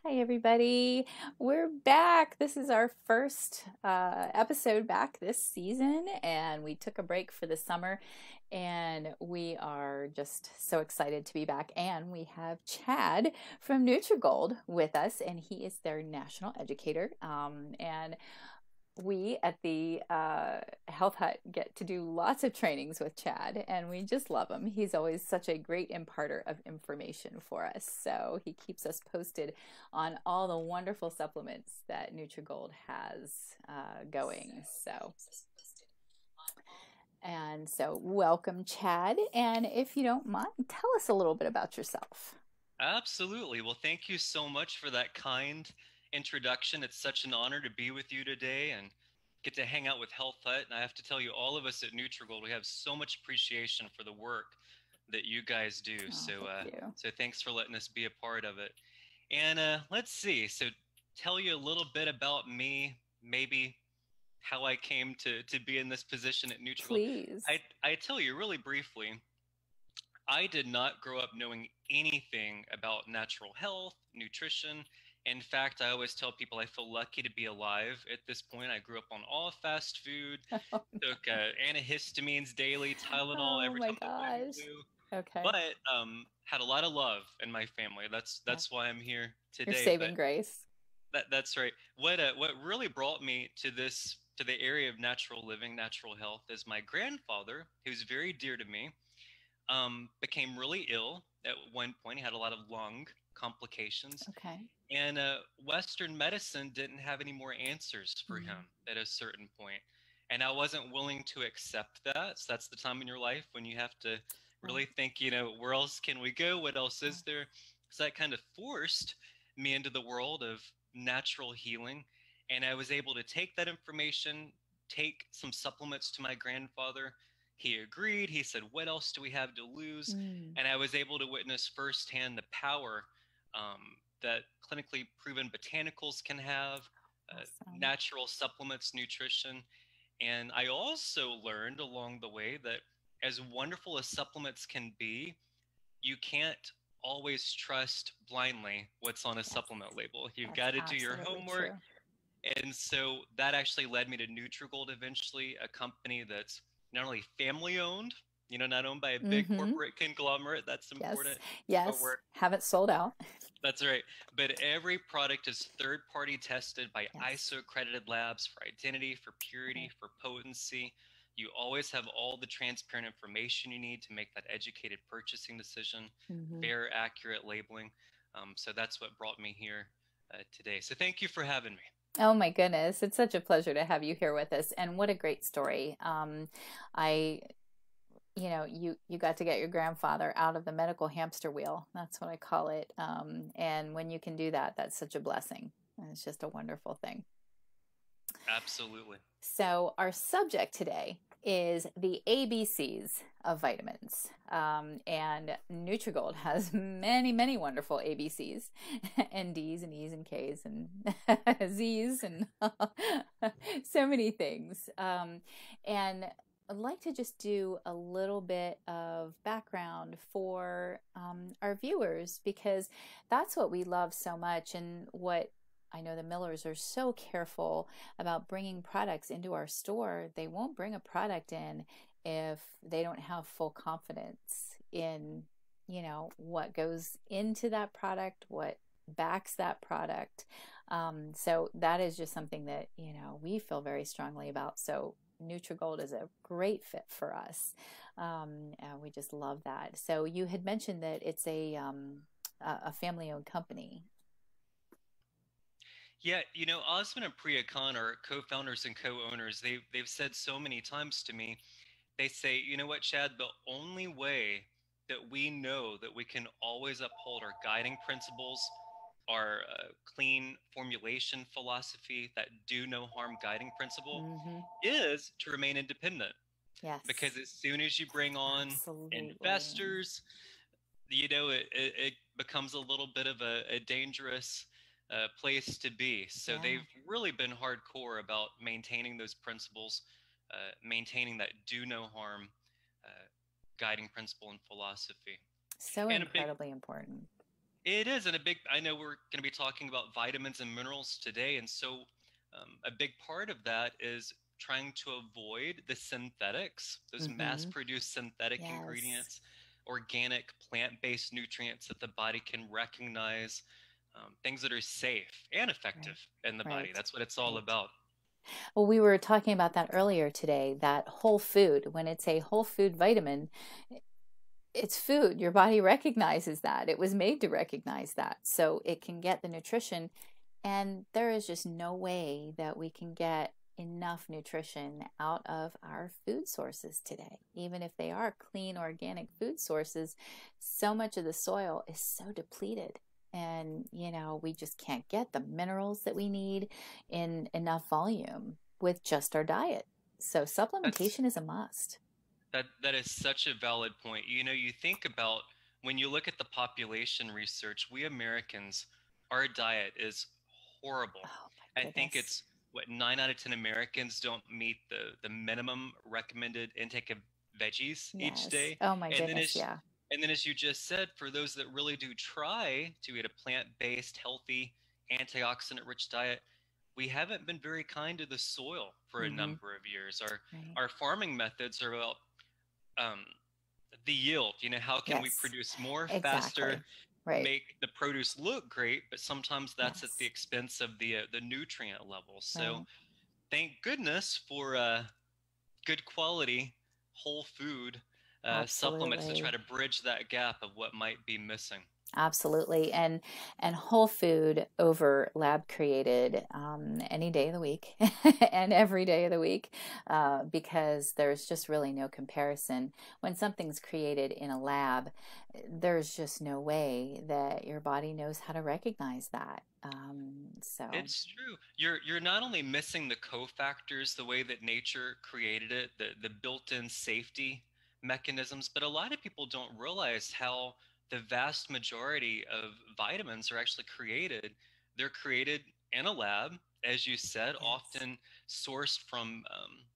Hi, everybody. We're back. This is our first episode back this season, and we took a break for the summer, and we are just so excited to be back. And we have Chad from NutriGold with us, and he is their national educator. And we at the Health Hut get to do lots of trainings with Chad, and we just love him. He's always such a great imparter of information for us. So he keeps us posted on all the wonderful supplements that NutriGold has going. So welcome, Chad. And if you don't mind, tell us a little bit about yourself. Absolutely. Well, thank you so much for that kind introduction. It's such an honor to be with you today and get to hang out with Health Hut. And I have to tell you, all of us at NutriGold, we have so much appreciation for the work that you guys do. Oh, So, thank you. so thanks for letting us be a part of it. And let's see. So, tell you a little bit about me, maybe how I came to be in this position at NutriGold. Please. I tell you really briefly. I did not grow up knowing anything about natural health, nutrition. In fact, I always tell people I feel lucky to be alive at this point. I grew up on all fast food, took antihistamines daily, Tylenol Oh every my time the wind gosh. blew, Okay. but had a lot of love in my family. That's Yeah. that's why I'm here Your today. But saving grace. that's right. What really brought me to the area of natural living, natural health, is my grandfather, who's very dear to me, became really ill at one point. He had a lot of lung complications, Okay. and Western medicine didn't have any more answers for him Mm. at a certain point. And I wasn't willing to accept that. So that's the time in your life when you have to Right. really think, where else can we go? What else Yeah. is there? So that kind of forced me into the world of natural healing. And I was able to take that information, take some supplements to my grandfather. He agreed. He said, "What else do we have to lose?" Mm. And I was able to witness firsthand the power that clinically proven botanicals can have, Awesome. natural supplements, nutrition. And I also learned along the way that as wonderful as supplements can be, you can't always trust blindly what's on a Yes, supplement label. You've that's got to do your absolutely homework. true. And so that actually led me to NutriGold eventually, a company that's not only family owned, not owned by a big Mm-hmm. corporate conglomerate. That's Yes, important. But yes. we're Haven't sold out. That's right. But every product is third party tested by Yes. ISO accredited labs for identity, for Right. purity, for potency. You always have all the transparent information you need to make that educated purchasing decision, Mm-hmm. fair, accurate labeling. So that's what brought me here today. So thank you for having me. Oh my goodness, it's such a pleasure to have you here with us, and what a great story. I, you got to get your grandfather out of the medical hamster wheel. That's what I call it. And when you can do that, that's such a blessing. And it's just a wonderful thing. Absolutely. So, our subject today is the ABCs of vitamins. And NutriGold has many, many wonderful ABCs and Ds and E's and K's and Z's and so many things. And I'd like to just do a little bit of background for our viewers because that's what we love so much and what I know the Millers are so careful about bringing products into our store. They won't bring a product in if they don't have full confidence in, what goes into that product, what backs that product. So that is just something that, we feel very strongly about. So NutriGold is a great fit for us. And we just love that. So you had mentioned that it's a family-owned company. Yeah, Osman and Priya Khan are co-founders and co-owners. They've said so many times to me, they say, you know what, Chad, the only way that we know that we can always uphold our guiding principles, our clean formulation philosophy, that do no harm guiding principle, Mm-hmm. is to remain independent. Yes, Because as soon as you bring on absolutely. investors, it becomes a little bit of a dangerous place to be. So Yeah. they've really been hardcore about maintaining those principles, maintaining that do no harm uh, guiding principle and philosophy. So And a big incredibly important. It is, and I know we're going to be talking about vitamins and minerals today, and so a big part of that is trying to avoid the synthetics, those Mm-hmm. mass-produced synthetic Yes. ingredients, organic, plant-based nutrients that the body can recognize, things that are safe and effective Right. in the body. Right. That's what it's all Right. about. Well, we were talking about that earlier today, that whole food. When it's a whole food vitamin, it's food. Your body recognizes that. It was made to recognize that. So it can get the nutrition. And there is just no way that we can get enough nutrition out of our food sources today. Even if they are clean, organic food sources, so much of the soil is so depleted. And, we just can't get the minerals that we need in enough volume with just our diet. So That's supplementation is a must. that is such a valid point. You think about when you look at the population research, we Americans, our diet is horrible. Oh my I think goodness. it's what 9 out of 10 Americans don't meet the minimum recommended intake of veggies each Yes. day. Oh my And then goodness. as Yeah. and then as you just said, for those that really do try to eat a plant-based, healthy, antioxidant-rich diet, we haven't been very kind to the soil for a Mm-hmm. number of years. Our Right. our farming methods are about um, the yield. How can we Yes. produce more faster, Exactly. Right. make the produce look great, but sometimes that's at the Yes. expense of the nutrient level. So Right. thank goodness for good quality whole food supplements to try Absolutely. to bridge that gap of what might be missing. Absolutely. And whole food over lab created any day of the week and every day of the week because there's just really no comparison. When something's created in a lab, there's just no way that your body knows how to recognize that. So, It's true. You're not only missing the cofactors, the way that nature created it, the built-in safety mechanisms, but a lot of people don't realize how the vast majority of vitamins are actually created. They're created in a lab, as you said, yes, often sourced from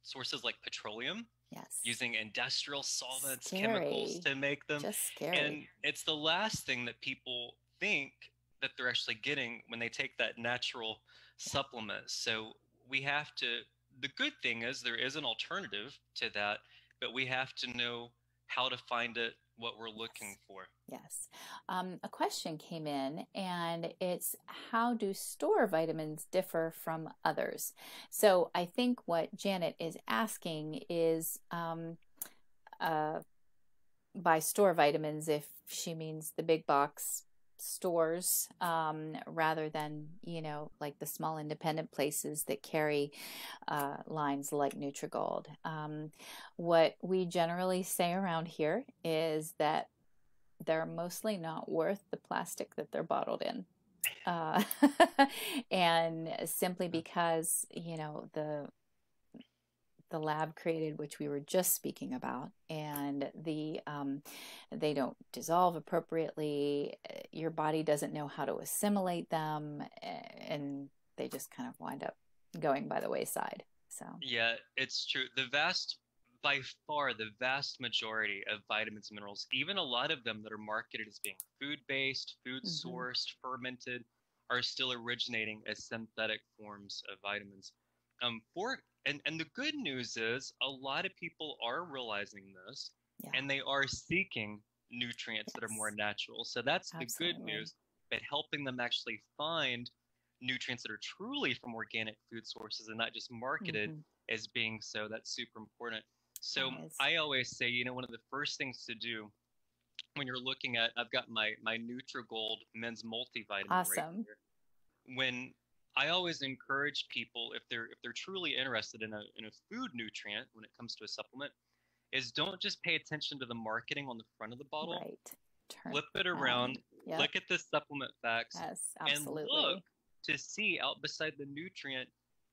sources like petroleum, yes. using industrial solvents, chemicals Scary. to make them. Just scary. And it's the last thing that people think that they're actually getting when they take that natural Yeah. supplement. So we have to, the good thing is there is an alternative to that, but we have to know how to find it, what we're looking Yes. for. Yes. A question came in, and it's how do store vitamins differ from others? So I think what Janet is asking is uh, by store vitamins, if she means the big box stores rather than, like the small independent places that carry lines like NutriGold. What we generally say around here is that they're mostly not worth the plastic that they're bottled in. Uh, and simply because, the lab created, which we were just speaking about, and they don't dissolve appropriately. Your body doesn't know how to assimilate them, and they just kind of wind up going by the wayside. So, Yeah, it's true. By far, the vast majority of vitamins and minerals, even a lot of them that are marketed as being food-based, food mm-hmm. sourced, fermented, are still originating as synthetic forms of vitamins. For and the good news is a lot of people are realizing this, Yeah, and they are seeking nutrients that are more yes, natural. So that's the good absolutely. news, but helping them actually find nutrients that are truly from organic food sources and not just marketed Mm-hmm. as being so, that's super important. So That is I always say, one of the first things to do when you're looking at, I've got my NutriGold men's multivitamin right awesome. here. When I always encourage people, if they're truly interested in a food nutrient when it comes to a supplement, is don't just pay attention to the marketing on the front of the bottle. Right. Turn Flip it around. around, Yep. look at the supplement facts, Yes, and look absolutely. to see out beside the nutrient,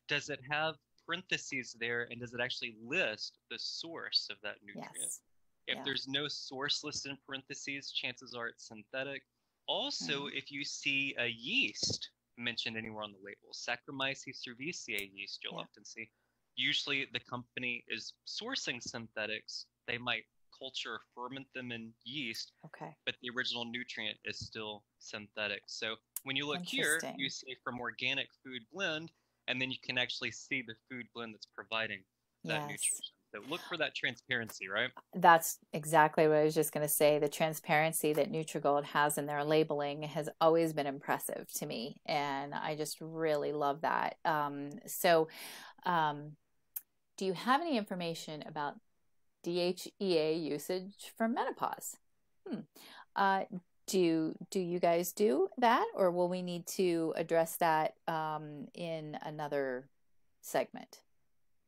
does it have parentheses there, and does it actually list the source of that nutrient? Yes. If Yeah. there's no source listed in parentheses, chances are it's synthetic. Also, Right. if you see a yeast mentioned anywhere on the label, Saccharomyces cerevisiae yeast, you'll Yeah. often see. Usually, the company is sourcing synthetics. They might culture or ferment them in yeast, Okay. but the original nutrient is still synthetic. So when you look here, you Interesting. see from organic food blend, and then you can actually see the food blend that's providing that Yes. nutrition. So look for that transparency, right? That's exactly what I was just going to say. The transparency that NutriGold has in their labeling has always been impressive to me, and I just really love that. Do you have any information about DHEA usage for menopause? Do you guys do that, or will we need to address that in another segment?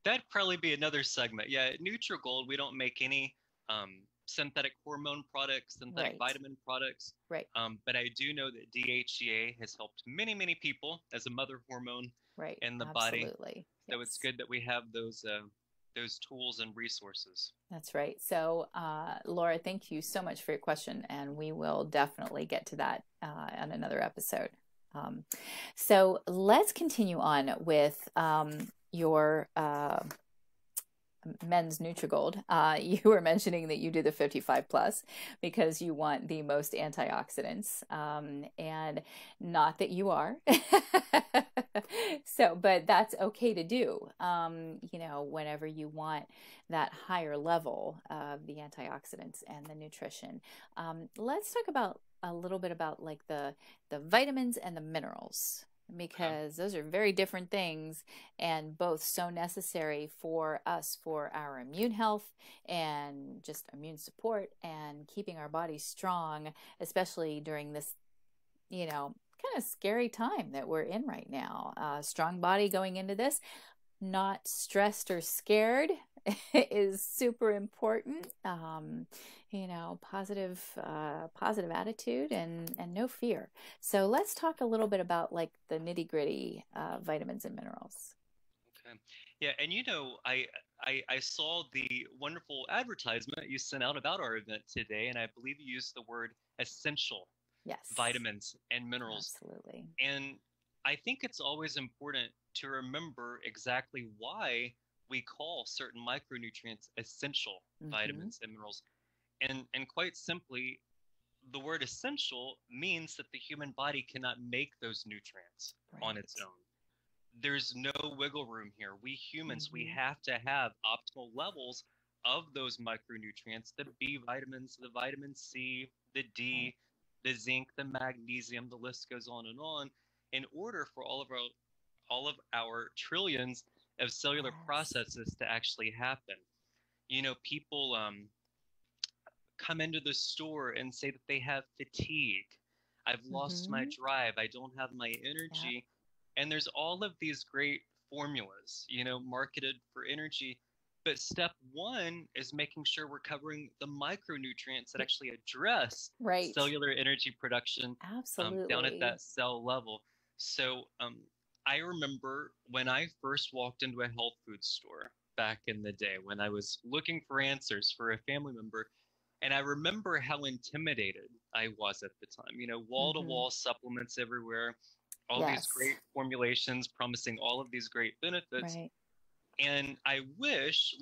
That'd probably be another segment. Yeah, at NutriGold, we don't make any synthetic hormone products, synthetic Right. vitamin products. Right. But I do know that DHEA has helped many, many people as a mother hormone Right. in the body. Absolutely. So Yes. it's good that we have those tools and resources. That's right. So, Laura, thank you so much for your question, and we will definitely get to that on another episode. So let's continue on with your men's NutriGold. You were mentioning that you do the 55 plus because you want the most antioxidants, and not that you are. So, but that's okay to do, whenever you want that higher level of the antioxidants and the nutrition. Let's talk about a little bit about like the vitamins and the minerals, because those are very different things and both so necessary for us for our immune health and just immune support and keeping our bodies strong, especially during this, kind of scary time that we're in right now. Strong body going into this, not stressed or scared is super important. Positive attitude and no fear. So let's talk a little bit about like the nitty gritty vitamins and minerals. Okay. Yeah, and I saw the wonderful advertisement you sent out about our event today, and I believe you used the word essential Yes. vitamins and minerals. Absolutely. And I think it's always important to remember exactly why we call certain micronutrients essential vitamins and minerals. And quite simply, the word essential means that the human body cannot make those nutrients on its own. There's no wiggle room here. We humans, we have to have optimal levels of those micronutrients, the B vitamins, the vitamin C, the D, the zinc, the magnesium, the list goes on, in order for all of our trillions of cellular processes to actually happen. People come into the store and say that they have fatigue. I've lost my drive. I don't have my energy. And there's all of these great formulas, marketed for energy. But step one is making sure we're covering the micronutrients that actually address cellular energy production down at that cell level. So I remember when I first walked into a health food store back in the day when I was looking for answers for a family member. And I remember how intimidated I was at the time, wall-to-wall supplements everywhere, all these great formulations promising all of these great benefits. And I wish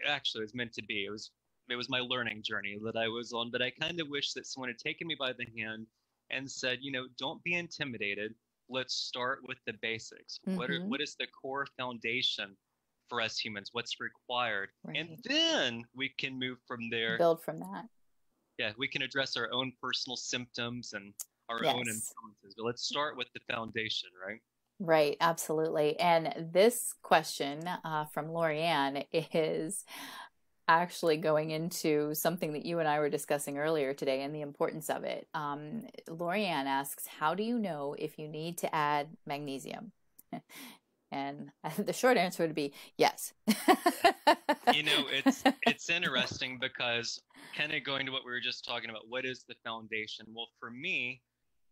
actually it was meant to be, it was my learning journey that I was on, but I kind of wish that someone had taken me by the hand and said, don't be intimidated. Let's start with the basics. What is the core foundation for us humans? What's required? And then we can move from there. Build from that. Yeah, we can address our own personal symptoms and our own imbalances. But let's start with the foundation, right? Right, absolutely. And this question from Lorianne is actually going into something that you and I were discussing earlier today and the importance of it. Lorianne asks, how do you know if you need to add magnesium? And the short answer would be yes. It's interesting because kind of going to what we were just talking about, what is the foundation? Well, for me,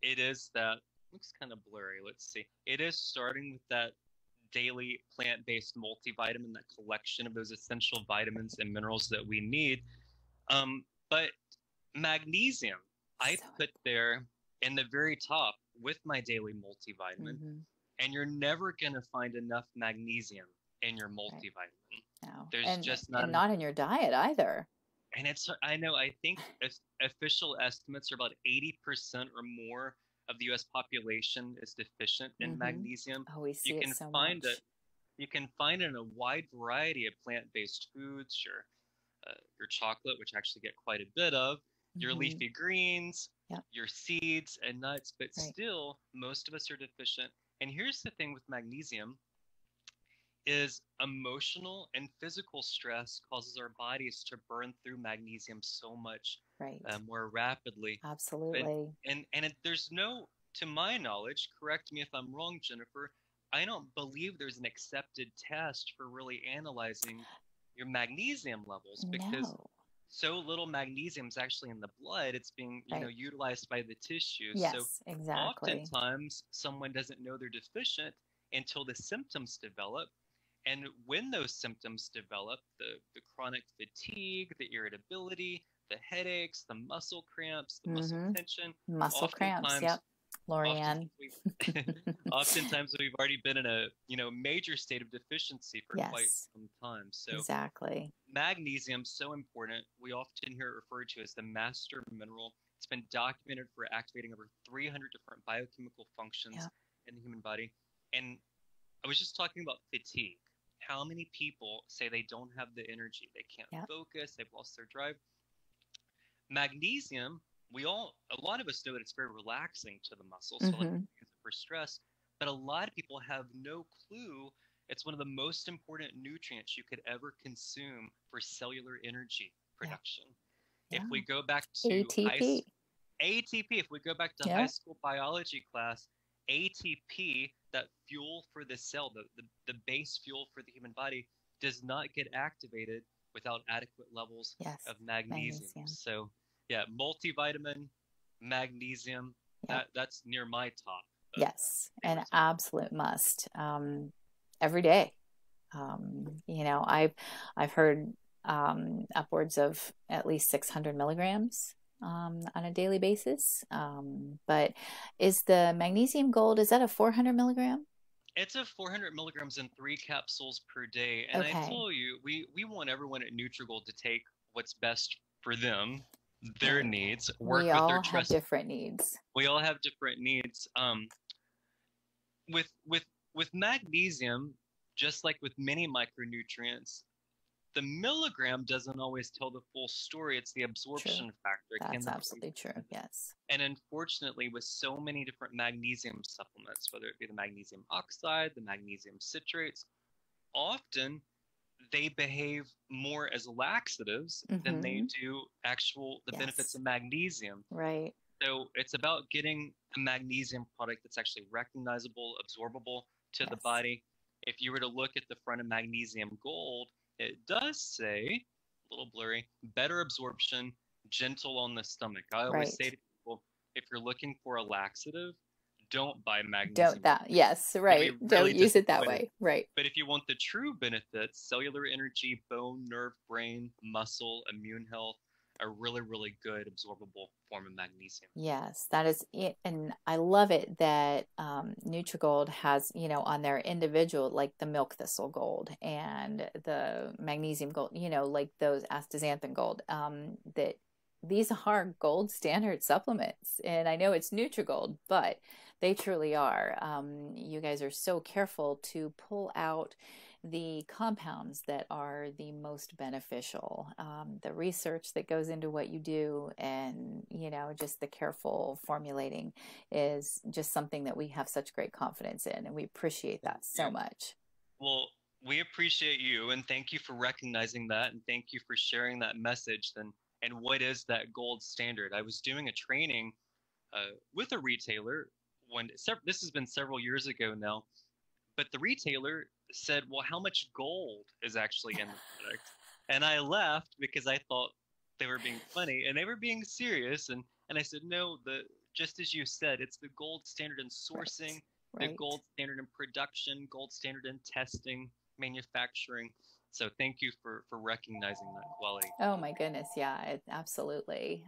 it is that, looks kind of blurry. Let's see. It is starting with that daily plant-based multivitamin, that collection of those essential vitamins and minerals that we need. But magnesium, I put there in the very top with my daily multivitamin. And you're never going to find enough magnesium in your multivitamin. No. There's just not in your diet either. And I know, I think official estimates are about 80% or more of the US population is deficient in Mm-hmm. magnesium. Oh, we You see it can so find it, much. you can find it in a wide variety of plant-based foods, your chocolate, which I actually get quite a bit of, your Mm-hmm. leafy greens, Yep. your seeds and nuts, but Right. still most of us are deficient. And here's the thing with magnesium is emotional and physical stress causes our bodies to burn through magnesium so much Right. more rapidly. And Absolutely. there's no, to my knowledge, correct me if I'm wrong, Jennifer, I don't believe there's an accepted test for really analyzing your magnesium levels because No. so little magnesium is actually in the blood. It's being, Right. utilized by the tissues. So Yes, exactly. oftentimes someone doesn't know they're deficient until the symptoms develop. And when those symptoms develop, the chronic fatigue, the irritability, the headaches, the muscle cramps, the muscle Mm-hmm. tension, Muscle cramps. oftentimes Yep. Lorianne. oftentimes we've oftentimes we've already been in a major state of deficiency for quite Yes, some time. So exactly. magnesium so important. We often hear it referred to as the master mineral. It's been documented for activating over 300 different biochemical functions Yep. in the human body. And I was just talking about fatigue. How many people say they don't have the energy, they can't Yep. focus, they've lost their drive? Magnesium, a lot of us know that it's very relaxing to the muscle, so like Mm-hmm. use it for stress, but a lot of people have no clue it's one of the most important nutrients you could ever consume for cellular energy Yeah. production. If Yeah. we go back to ATP. ATP, if we go back to high Yeah. school biology class, ATP, that fuel for the cell, the base fuel for the human body, does not get activated without adequate levels Yes. of magnesium. Magnesium. So, yeah, multivitamin, magnesium, Yep. that's near my top of Yes. An favorite supplements. absolute must. Every day. I've heard upwards of at least 600 milligrams on a daily basis. But is the magnesium gold, is that a 400 milligram? It's a 400 milligrams in 3 capsules per day. And I Okay. told you, we want everyone at NutriGold to take what's best for them, their Right. needs, work We with their all have trust. different needs. We all have different needs. With with magnesium, just like with many micronutrients, the milligram doesn't always tell the full story. It's the True. absorption factor. Can That's the body absolutely true. absorb it? Yes. And unfortunately, with so many different magnesium supplements, whether it be the magnesium oxide, the magnesium citrates, often they behave more as laxatives than they Mm-hmm. do the benefits Yes. of magnesium. Right. So it's about getting a magnesium product that's actually recognizable, absorbable to the Yes. body. If you were to look at the front of Magnesium Gold, it does say, a little blurry, better absorption, gentle on the stomach. I always say Right. to people, if you're looking for a laxative, don't buy Don't Magnesium that. Yes. You'll be Right. really Don't use it that disappointed. way. Right. But if you want the true benefits, cellular energy, bone, nerve, brain, muscle, immune health, a really, really good absorbable form of magnesium. Yes, that is it. And I love it that NutriGold has, on their individual, like the milk thistle gold and the magnesium gold, like those astaxanthin gold, that these are gold standard supplements. And I know it's NutriGold, but they truly are. You guys are so careful to pull out the compounds that are the most beneficial, the research that goes into what you do, and just the careful formulating is just something that we have such great confidence in, and we appreciate that so much. Well, we appreciate you and thank you for recognizing that and thank you for sharing that message. And what is that gold standard? I was doing a training with a retailer this has been several years ago now, but the retailer said, well, how much gold is actually in the product? And I laughed because I thought they were being funny and they were being serious. And I said, no, just as you said, it's the gold standard in sourcing, Right. the gold standard in production, gold standard in testing, manufacturing. So thank you for recognizing that quality. Oh my goodness, yeah, absolutely.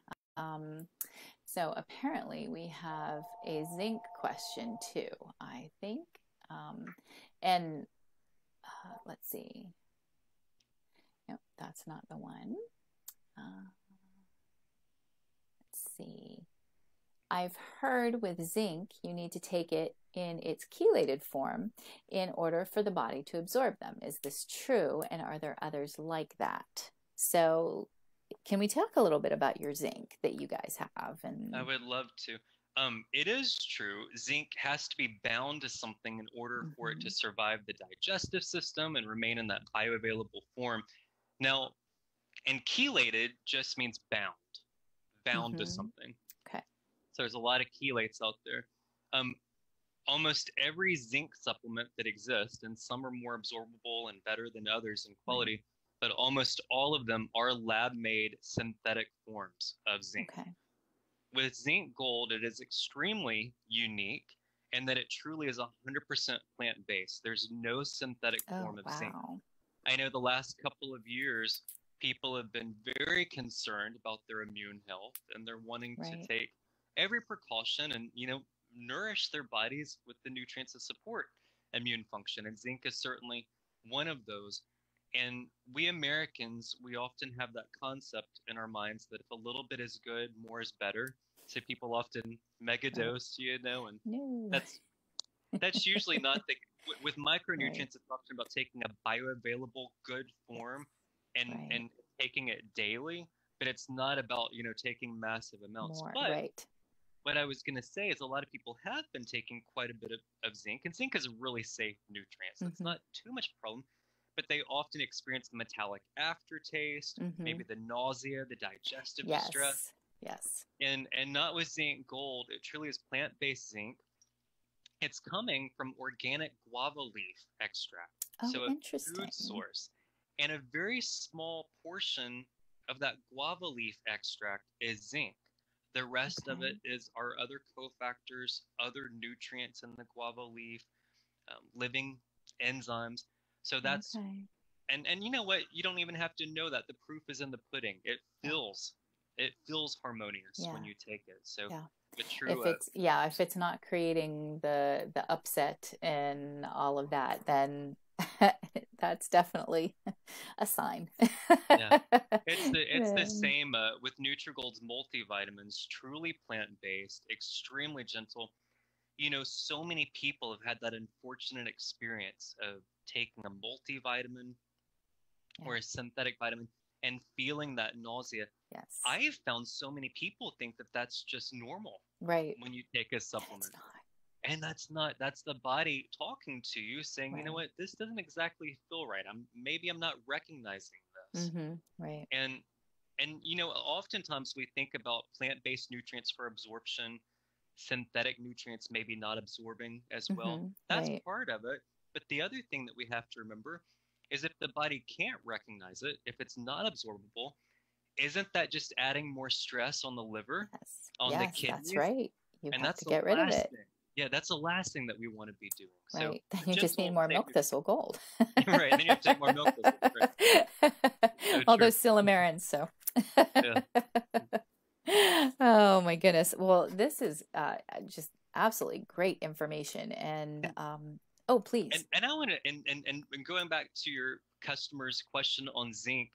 So apparently we have a zinc question too, I think. And let's see. Nope, that's not the one. Uh, let's see. I've heard with zinc, you need to take it in its chelated form in order for the body to absorb them. Is this true? And are there others like that? So can we talk a little bit about your zinc that you guys have? I would love to. It is true. Zinc has to be bound to something in order for it to survive the digestive system and remain in that bioavailable form. Now, and chelated just means bound to something. Okay. So there's a lot of chelates out there. Almost every zinc supplement that exists, and some are more absorbable and better than others in quality, but almost all of them are lab-made synthetic forms of zinc. Okay. With Zinc Gold, it is extremely unique in that it truly is 100% plant-based. There's no synthetic form of zinc. I know the last couple of years, people have been very concerned about their immune health, and they're wanting to take every precaution and, nourish their bodies with the nutrients that support immune function. And zinc is certainly one of those. And we Americans, we often have that concept in our minds that if a little bit is good, more is better. So people often megadose, and that's usually not the with micronutrients. It's often about taking a bioavailable good form and taking it daily, but it's not about taking massive amounts. What I was going to say is a lot of people have been taking quite a bit of zinc, and zinc is a really safe nutrient, so it's not too much problem. But they often experience the metallic aftertaste, maybe the nausea, the digestive distress. Yes. And not with Zinc Gold. It truly is plant-based zinc. It's coming from organic guava leaf extract. So interesting. A food source. And a very small portion of that guava leaf extract is zinc. The rest of it is our other cofactors, other nutrients in the guava leaf, living enzymes. So that's and you know what? You don't even have to know that. The proof is in the pudding. It feels harmonious when you take it. So the true if it's not creating the upset and all of that, then that's definitely a sign. It's the same with NutriGold's multivitamins, truly plant-based, extremely gentle. So many people have had that unfortunate experience of taking a multivitamin or a synthetic vitamin and feeling that nausea. Yes. I have found so many people think that that's just normal. When you take a supplement. And that's not. That's the body talking to you saying, you know what, this doesn't exactly feel right. Maybe I'm not recognizing this. And oftentimes we think about plant-based nutrients for absorption, synthetic nutrients maybe not absorbing as well. That's part of it. But the other thing that we have to remember is if the body can't recognize it, if it's not absorbable, isn't that just adding more stress on the liver, on the kidneys? That's right. You have to get rid of it. Yeah, that's the last thing that we want to be doing. So then you just need more milk thistle gold. Then you have to take more milk thistle. All those silamarins, so. Oh my goodness. Well, this is just absolutely great information. And please. And I want to and going back to your customer's question on zinc,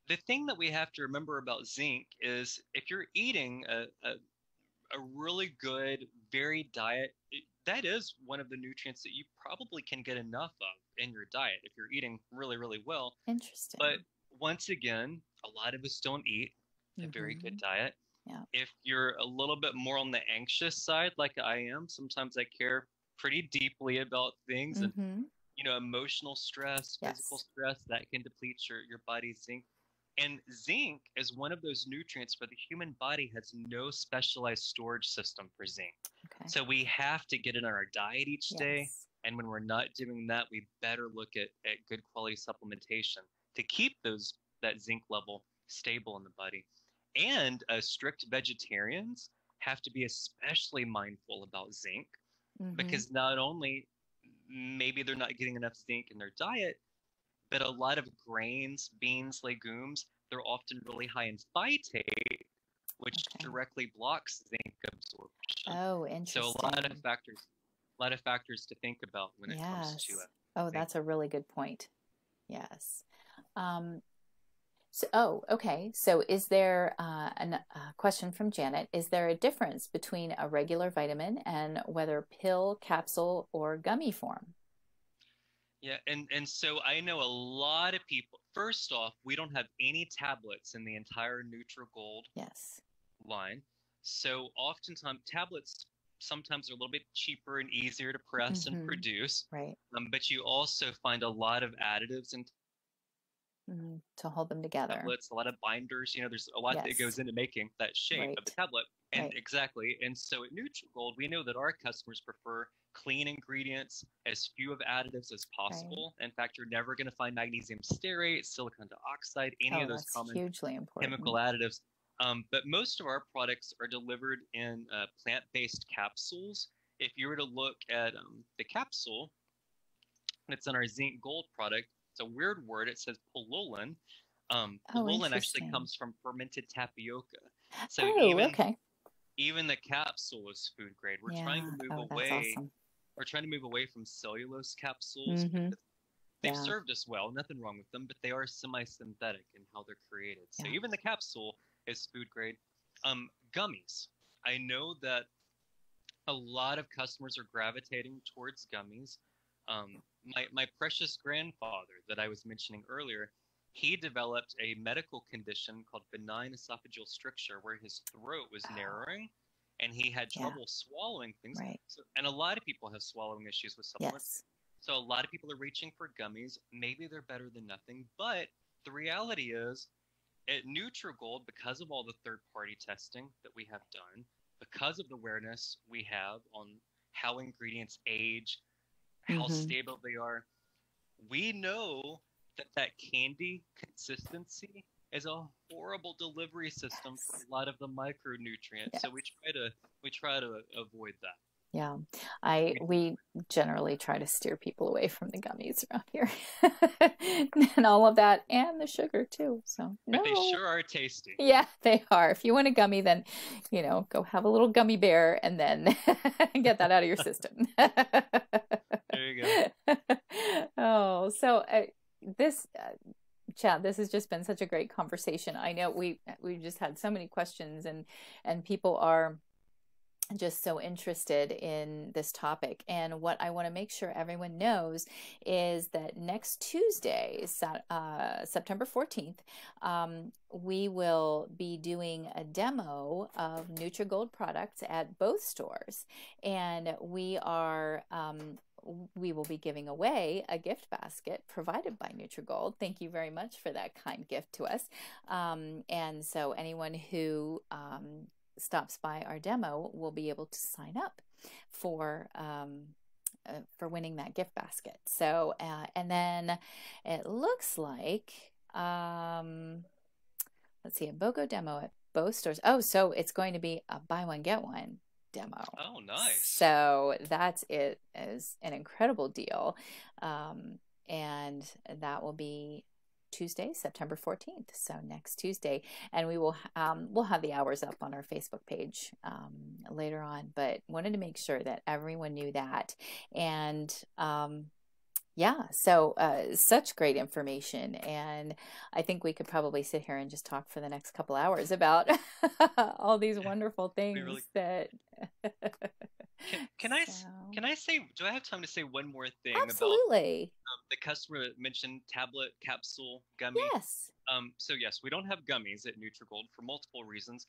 the thing that we have to remember about zinc is if you're eating a really good, varied diet, that is one of the nutrients that you probably can get enough of in your diet if you're eating really, really well. Interesting. But once again, a lot of us don't eat a very good diet. If you're a little bit more on the anxious side, like I am, sometimes I care pretty deeply about things and emotional stress, physical stress, that can deplete your body's zinc. And zinc is one of those nutrients where the human body has no specialized storage system for zinc. So we have to get it in our diet each day. And when we're not doing that, we better look at good quality supplementation to keep that zinc level stable in the body. And strict vegetarians have to be especially mindful about zinc because not only maybe they're not getting enough zinc in their diet, but a lot of grains, beans, legumes, they're often really high in phytate, which directly blocks zinc absorption. Oh, interesting. So a lot of factors to think about when it comes to it. Oh, that's a really good point. Yes. So, oh, okay. So is there a question from Janet? Is there a difference between a regular vitamin and whether pill, capsule, or gummy form? Yeah, and so I know a lot of people. First off, we don't have any tablets in the entire NutriGold Yes. line. So oftentimes tablets sometimes are a little bit cheaper and easier to press and Mm-hmm. produce. Right. But you also find a lot of additives in Mm-hmm. To hold them together. tablets, a lot of binders. There's a lot that Yes. goes into making that shape of the Right. tablet. And Right. exactly. And so at NutriGold, we know that our customers prefer clean ingredients, as few of additives as Right. possible. In fact, you're never going to find magnesium stearate, silicon dioxide, any Oh, of those that's common hugely chemical important. additives. But most of our products are delivered in plant-based capsules. If you were to look at the capsule, it's in our Zinc Gold product. It's a weird word. It says pullulan. Oh, Pullulan actually interesting. comes from fermented tapioca. So Oh, okay. even the capsule is food grade. Yeah. Oh, that's awesome. We're trying to move away from cellulose capsules Mm-hmm. because they've Yeah. served us well, nothing wrong with them, but they are semi-synthetic in how they're created. So Yeah. even the capsule is food grade. Gummies. I know that a lot of customers are gravitating towards gummies. My precious grandfather that I was mentioning earlier, he developed a medical condition called benign esophageal stricture, where his throat was Oh, narrowing, and he had yeah. trouble swallowing things. Right. So, and a lot of people have swallowing issues with supplements. Yes. So a lot of people are reaching for gummies. Maybe they're better than nothing, but the reality is at NutriGold, because of all the third-party testing that we have done, because of the awareness we have on how ingredients age, how Mm-hmm. stable they are, we know that candy consistency is a horrible delivery system for Yes. a lot of the micronutrients. Yes. So we try to avoid that. Yeah. We, We generally try to steer people away from the gummies around here. And all of that and the sugar too. So but they no. sure are tasty. Yeah, they are. If you want a gummy, then, go have a little gummy bear and then get that out of your system. There you go. Oh, so this Chad, this has just been such a great conversation. I know we just had so many questions and people are just so interested in this topic. And what I want to make sure everyone knows is that next Tuesday, September 14th, we will be doing a demo of NutriGold products at both stores. And we will be giving away a gift basket provided by NutriGold. Thank you very much for that kind gift to us. And so anyone who stops by our demo will be able to sign up for winning that gift basket. So and then it looks like let's see, a BOGO demo at both stores. Oh, so it's going to be a buy one get one demo. Oh, nice. So that's it is an incredible deal, and that will be Tuesday, September 14th. So next Tuesday, and we'll have the hours up on our Facebook page later on. But wanted to make sure that everyone knew that, and yeah, so such great information, and I think we could probably sit here and just talk for the next couple hours about all these wonderful We things really that. can I So, can I say? Do I have time to say one more thing about absolutely, the customer that mentioned tablet, capsule, gummy? yes. So yes, we don't have gummies at NutriGold for multiple reasons.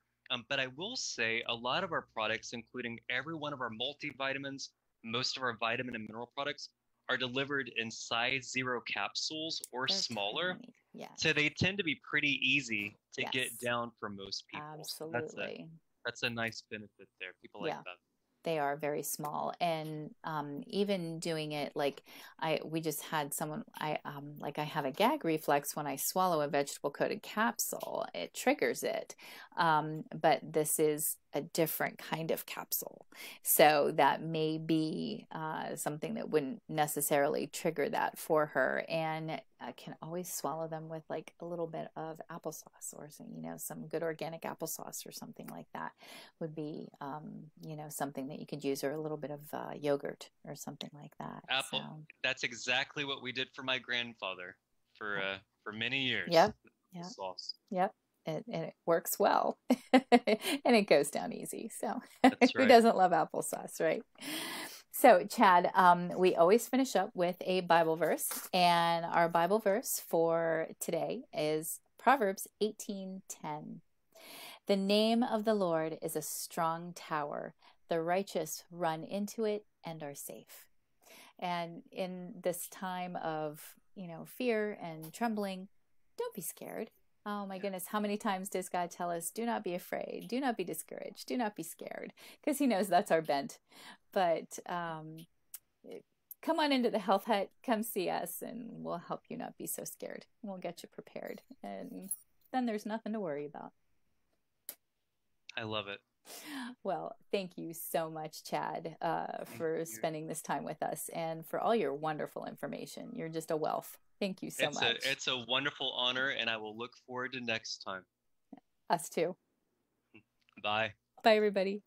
But I will say a lot of our products, including every one of our multivitamins, most of our vitamin and mineral products, are delivered in size zero capsules or They're smaller. tiny. Yes, So they tend to be pretty easy to get yes, down for most people. So absolutely. that's a nice benefit there. People like Yeah. that. They are very small, and even doing it like we just had someone like I have a gag reflex when I swallow a vegetable coated capsule. It triggers it, but this is a different kind of capsule, so that may be something that wouldn't necessarily trigger that for her, and I can always swallow them with like a little bit of applesauce or some good organic applesauce or something like that would be something that you could use, or a little bit of yogurt or something like that. Apple. So That's exactly what we did for my grandfather for many years. yep, Yeah. sauce. Yep. And it works well. And it goes down easy. So That's who right. doesn't love applesauce, right? So, Chad, we always finish up with a Bible verse, and our Bible verse for today is Proverbs 18:10. The name of the Lord is a strong tower. The righteous run into it and are safe. And in this time of, fear and trembling, don't be scared. Oh my goodness, how many times does God tell us, do not be afraid, do not be discouraged, do not be scared? Because he knows that's our bent. But come on into the Health Hut, come see us, and we'll help you not be so scared. We'll get you prepared. And then there's nothing to worry about. I love it. Well, thank you so much, Chad, for spending this time with us and for all your wonderful information. You're just a wealth. Thank you so much. It's a wonderful honor, and I will look forward to next time. Us too. Bye. Bye, everybody.